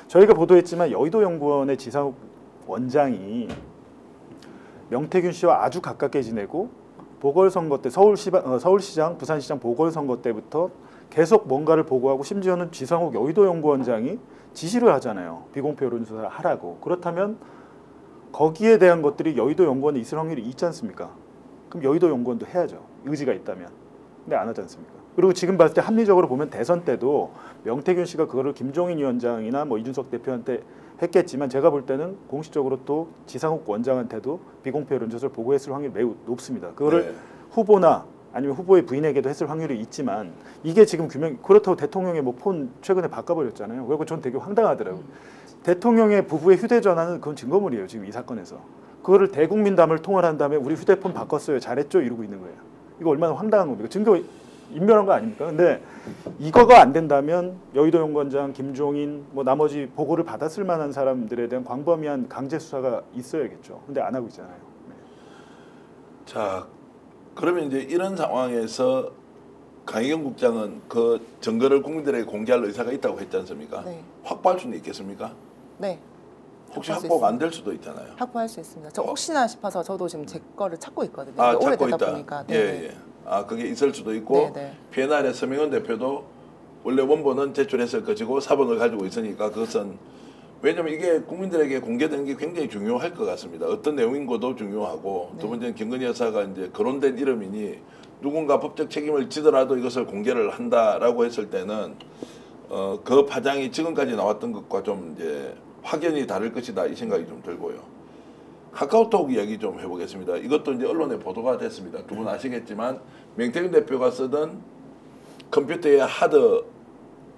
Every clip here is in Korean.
저희가 보도했지만 여의도 연구원의 지상욱 원장이 명태균 씨와 아주 가깝게 지내고 보궐선거 때 서울시장, 부산시장 보궐선거 때부터 계속 뭔가를 보고하고 심지어는 지상욱 여의도 연구원장이 지시를 하잖아요. 비공표 여론조사를 하라고. 그렇다면 거기에 대한 것들이 여의도 연구원에 있을 확률이 있지 않습니까? 그럼 여의도 연구원도 해야죠. 의지가 있다면. 근데 안 하지 않습니까? 그리고 지금 봤을 때 합리적으로 보면 대선 때도 명태균 씨가 그거를 김종인 위원장이나 뭐 이준석 대표한테 했겠지만 제가 볼 때는 공식적으로 또 지상욱 원장한테도 비공표 여론조사를 보고했을 확률이 매우 높습니다. 그거를 후보나 아니면 후보의 부인에게도 했을 확률이 있지만 이게 지금 그렇다고 대통령의 뭐 폰 최근에 바꿔버렸잖아요. 그리고 전 되게 황당하더라고요. 대통령의 부부의 휴대전화는 그건 증거물이에요. 지금 이 사건에서. 그거를 대국민담을 통화한 다음에 우리 휴대폰 바꿨어요. 잘했죠? 이러고 있는 거예요. 이거 얼마나 황당한 겁니까? 증거 인멸한 거 아닙니까? 근데 이거가 안 된다면 여의도 연구원장, 김종인, 뭐 나머지 보고를 받았을 만한 사람들에 대한 광범위한 강제 수사가 있어야겠죠. 근데 안 하고 있잖아요. 네. 자, 그러면 이제 이런 상황에서 강희경 국장은 그 증거를 국민들에게 공개할 의사가 있다고 했지 않습니까? 네. 확보할 수는 있겠습니까? 네. 혹시 확보가 안 될 수도 있잖아요. 확보할 수 있습니다. 저 혹시나 싶어서 저도 지금 제 거를 찾고 있거든요. 아, 찾고 오래되다 있다. 보니까. 예. 아, 그게 있을 수도 있고 PNR의 서명훈 대표도 원래 원본은 제출했을 것이고 사본을 가지고 있으니까 그것은 왜냐하면 이게 국민들에게 공개되는 게 굉장히 중요할 것 같습니다. 어떤 내용인 것도 중요하고 두 번째는 김건희 여사가 이제 거론된 이름이니 누군가 법적 책임을 지더라도 이것을 공개를 한다라고 했을 때는 그 파장이 지금까지 나왔던 것과 좀 이제 확연히 다를 것이다 이 생각이 좀 들고요. 카카오톡 이야기 좀 해보겠습니다. 이것도 이제 언론에 보도가 됐습니다. 두 분 아시겠지만 명태균 대표가 쓰던 컴퓨터의 하드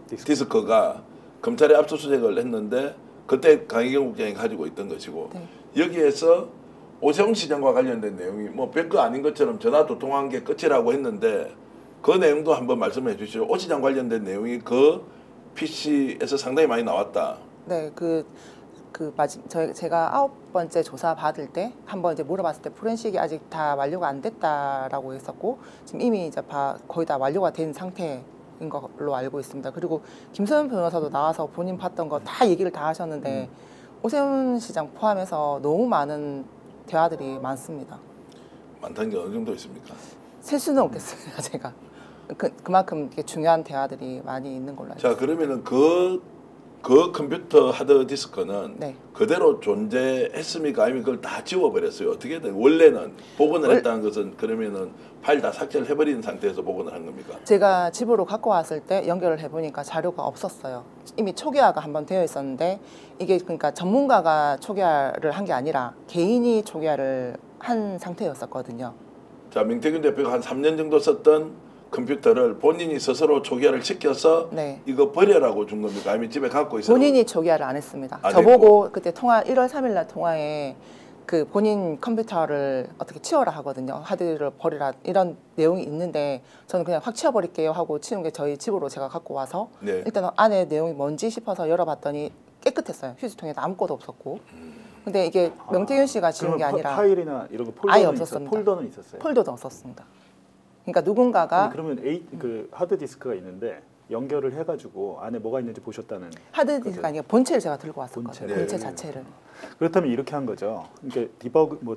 디스크가 검찰에 압수수색을 했는데 그때 강희경 국장이 가지고 있던 것이고 여기에서 오세훈 시장과 관련된 내용이 뭐 별거 아닌 것처럼 전화 두 통한 게 끝이라고 했는데 그 내용도 한번 말씀해 주시죠. 오 시장 관련된 내용이 그 PC에서 상당히 많이 나왔다. 네, 제가 9번째 조사 받을 때 한번 이제 물어봤을 때 포렌식이 아직 다 완료가 안 됐다라고 했었고 지금 이미 이제 거의 다 완료가 된 상태인 걸로 알고 있습니다. 그리고 김소연 변호사도 나와서 본인 봤던 거 다 얘기를 다 하셨는데 오세훈 시장 포함해서 너무 많은 대화들이 많습니다. 많다는 게 어느 정도 있습니까? 셀 수는 없겠습니다. 제가 그만큼 중요한 대화들이 많이 있는 걸로 알고 있습니다. 자, 그러면은 그 컴퓨터 하드 디스크는 그대로 존재했습니까? 아니면 그걸 다 지워버렸어요? 어떻게든 원래는 복원을 했다는 것은 그러면은 파일 다 삭제를 해버린 상태에서 복원을 한 겁니까? 제가 집으로 갖고 왔을 때 연결을 해보니까 자료가 없었어요. 이미 초기화가 한번 되어 있었는데 이게 그러니까 전문가가 초기화를 한 게 아니라 개인이 초기화를 한 상태였었거든요. 자, 명태균 대표가 한 3년 정도 썼던 컴퓨터를 본인이 스스로 초기화를 시켜서 이거 버려라고 준 겁니까? 아니면 집에 갖고 있어요? 본인이 초기화를 안 했습니다. 저보고 그때 1월 3일 날 통화에 그 본인 컴퓨터를 어떻게 치워라 하거든요. 하드를 버리라 이런 내용이 있는데 저는 그냥 확 치워버릴게요 하고 치운 게 저희 집으로 제가 갖고 와서 일단 안에 내용이 뭔지 싶어서 열어봤더니 깨끗했어요. 휴지통에도 아무것도 없었고. 근데 이게 명태균 씨가 지운 게 아니라 파일이나 이런 거 폴더는 아예 없었습니다. 폴더는 있었어요? 폴더도 없었습니다. 그러니까 누군가가 그러면 그 하드 디스크가 있는데 연결을 해가지고 안에 뭐가 있는지 보셨다는 하드 디스크가 아니라 본체를 제가 들고 왔었거든요. 본체 자체를. 그렇다면 이렇게 한 거죠. 그러니까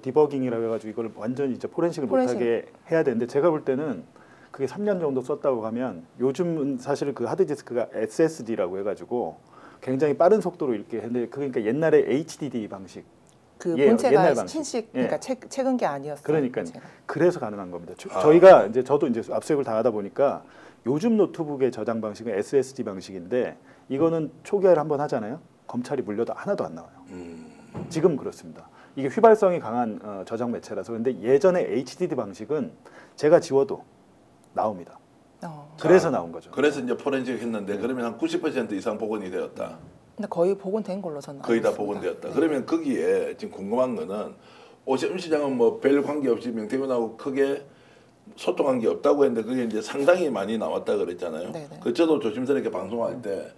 디버깅이라고 해가지고 이걸 완전히 이제 포렌식을 못하게 해야 되는데 제가 볼 때는 그게 3년 정도 썼다고 하면 요즘은 사실 그 하드 디스크가 SSD라고 해가지고 굉장히 빠른 속도로 이렇게 했는데 그러니까 옛날에 HDD 방식. 그 본체가 신식 그러니까 최근 게 아니었어요. 그러니까 그래서 가능한 겁니다. 저희가 이제 저도 이제 압수수색을 당하다 보니까 요즘 노트북의 저장 방식은 SSD 방식인데 이거는 초기화를 한번 하잖아요. 검찰이 물려도 하나도 안 나와요. 지금 그렇습니다. 이게 휘발성이 강한 저장 매체라서 그런데 예전에 HDD 방식은 제가 지워도 나옵니다. 그래서 나온 거죠. 그래서 이제 포렌식 했는데 그러면 한 90% 이상 복원이 되었다. 근데 거의 복원된 걸로 저는 거의 다 복원되었다. 그러면 거기에 지금 궁금한 거는 오세훈 시장은 뭐 별 관계 없이 명태균하고 크게 소통한 게 없다고 했는데 그게 이제 상당히 많이 나왔다 그랬잖아요. 그 저도 조심스럽게 방송할 때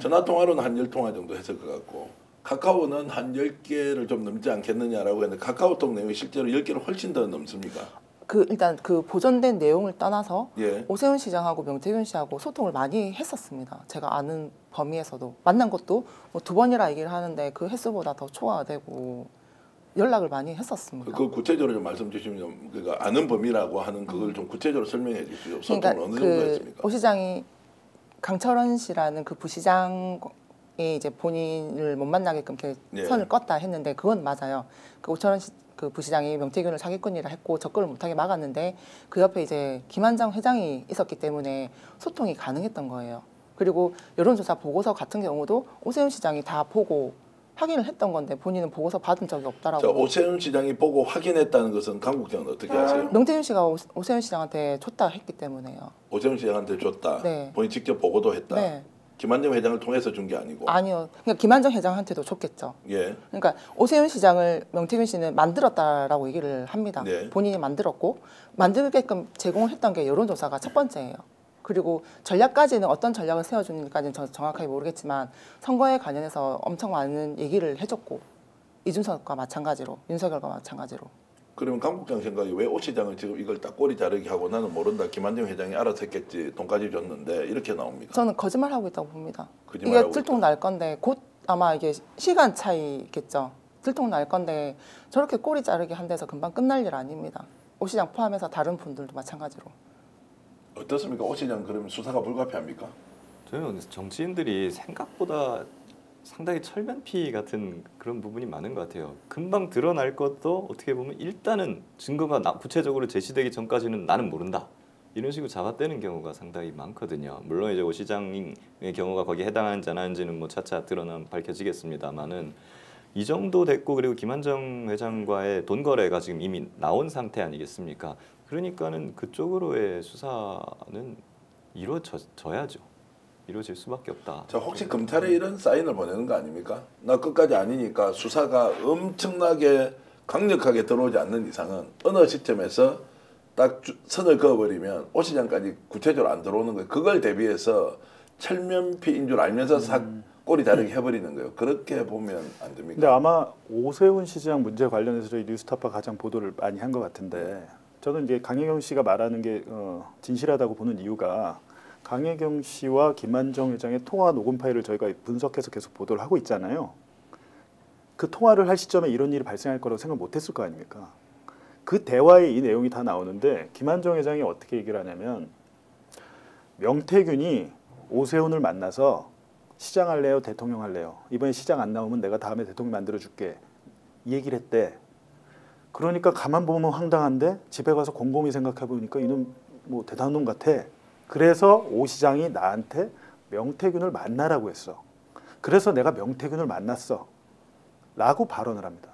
전화 통화로는 한 10통화 정도 했을 것 같고 카카오는 한 10개를 좀 넘지 않겠느냐라고 했는데 카카오톡 내용이 실제로 10개를 훨씬 더 넘습니까? 일단 그 보존된 내용을 떠나서 예. 오세훈 시장하고 명태균 씨하고 소통을 많이 했었습니다. 제가 아는 범위에서도 만난 것도 뭐 2번이라 얘기를 하는데 그 횟수보다 더 초과되고 연락을 많이 했었습니다. 그 구체적으로 좀 말씀 주시면 그러니까 아는 범위라고 하는 그걸 좀 구체적으로 설명해 주시죠. 소통을 그러니까 어느 정도 했습니까? 오 시장이 강철원 씨라는 그 부시장이 이제 본인을 못 만나게끔 이렇게 예. 선을 껐다 했는데 그건 맞아요. 그 오철원 씨, 그 부시장이 명태균을 사기꾼이라 했고 접근을 못하게 막았는데 그 옆에 이제 김한장 회장이 있었기 때문에 소통이 가능했던 거예요. 그리고 여론조사 보고서 같은 경우도 오세훈 시장이 다 보고 확인을 했던 건데 본인은 보고서 받은 적이 없다라고. 자, 오세훈 시장이 보고 확인했다는 것은 강국장은 어떻게 하세요? 명태균 씨가 오세훈 시장한테 줬다 했기 때문에요. 오세훈 시장한테 줬다. 네. 본인 직접 보고도 했다. 네. 김한정 회장을 통해서 준 게 아니고. 아니요. 그러니까 김한정 회장한테도 줬겠죠. 예. 그러니까 오세훈 시장을 명태균 씨는 만들었다라고 얘기를 합니다. 네. 본인이 만들었고 만들게끔 제공을 했던 게 여론조사가 첫 번째예요. 그리고 전략까지는 어떤 전략을 세워주는지까지는 저 정확하게 모르겠지만 선거에 관련해서 엄청 많은 얘기를 해줬고 이준석과 마찬가지로 윤석열과 마찬가지로. 그러면 강국장 생각이 왜 오 시장을 지금 이걸 딱 꼬리 자르기 하고 나는 모른다. 김한정 회장이 알아서 했겠지. 돈까지 줬는데 이렇게 나옵니까? 저는 거짓말하고 있다고 봅니다. 거짓말하고 이게 들통날 건데 곧 아마 이게 시간 차이겠죠. 들통날 건데 저렇게 꼬리 자르기 한 데서 금방 끝날 일 아닙니다. 오 시장 포함해서 다른 분들도 마찬가지로. 어떻습니까? 오 시장 그러면 수사가 불가피합니까? 저는 정치인들이 생각보다 상당히 철면피 같은 그런 부분이 많은 것 같아요. 금방 드러날 것도 어떻게 보면 일단은 증거가 구체적으로 제시되기 전까지는 나는 모른다. 이런 식으로 잡아떼는 경우가 상당히 많거든요. 물론 이제 오 시장의 경우가 거기에 해당하는지 안 하는지는 뭐 차차 밝혀지겠습니다만은 이 정도 됐고 그리고 김한정 회장과의 돈 거래가 지금 이미 나온 상태 아니겠습니까? 그러니까는 그쪽으로의 수사는 이루어져야죠. 이루어질 수밖에 없다. 자, 혹시 검찰에 이런 사인을 보내는 거 아닙니까? 나 끝까지 아니니까 수사가 엄청나게 강력하게 들어오지 않는 이상은 어느 시점에서 딱 선을 그어버리면 오 시장까지 구체적으로 안 들어오는 거예요. 그걸 대비해서 철면피인 줄 알면서 꼬리 자르기 해버리는 거예요. 그렇게 보면 안 됩니까? 근데 아마 오세훈 시장 문제 관련해서 저희 뉴스타파 가장 보도를 많이 한 것 같은데 저는 이제 강혜경 씨가 말하는 게 진실하다고 보는 이유가 강혜경 씨와 김한정 회장의 통화 녹음 파일을 저희가 분석해서 계속 보도를 하고 있잖아요. 그 통화를 할 시점에 이런 일이 발생할 거라고 생각 못했을 거 아닙니까? 그 대화에 이 내용이 다 나오는데 김한정 회장이 어떻게 얘기를 하냐면 명태균이 오세훈을 만나서 시장 할래요? 대통령 할래요? 이번에 시장 안 나오면 내가 다음에 대통령 만들어줄게. 이 얘기를 했대. 그러니까 가만 보면 황당한데 집에 가서 곰곰이 생각해 보니까 이놈 뭐 대단한 놈 같아. 그래서 오 시장이 나한테 명태균을 만나라고 했어. 그래서 내가 명태균을 만났어. 라고 발언을 합니다.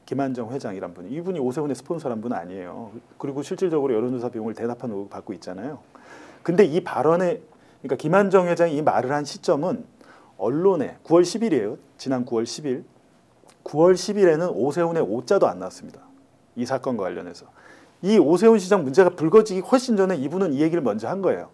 김한정 회장이란 분이. 이분이 오세훈의 스폰서란 분 아니에요. 그리고 실질적으로 여론조사 비용을 대납한 의혹 받고 있잖아요. 근데 이 발언에 그러니까 김한정 회장이 이 말을 한 시점은 언론에 9월 10일이에요. 지난 9월 10일. 9월 10일에는 오세훈의 오자도 안 나왔습니다. 이 사건과 관련해서. 이 오세훈 시장 문제가 불거지기 훨씬 전에 이분은 이 얘기를 먼저 한 거예요.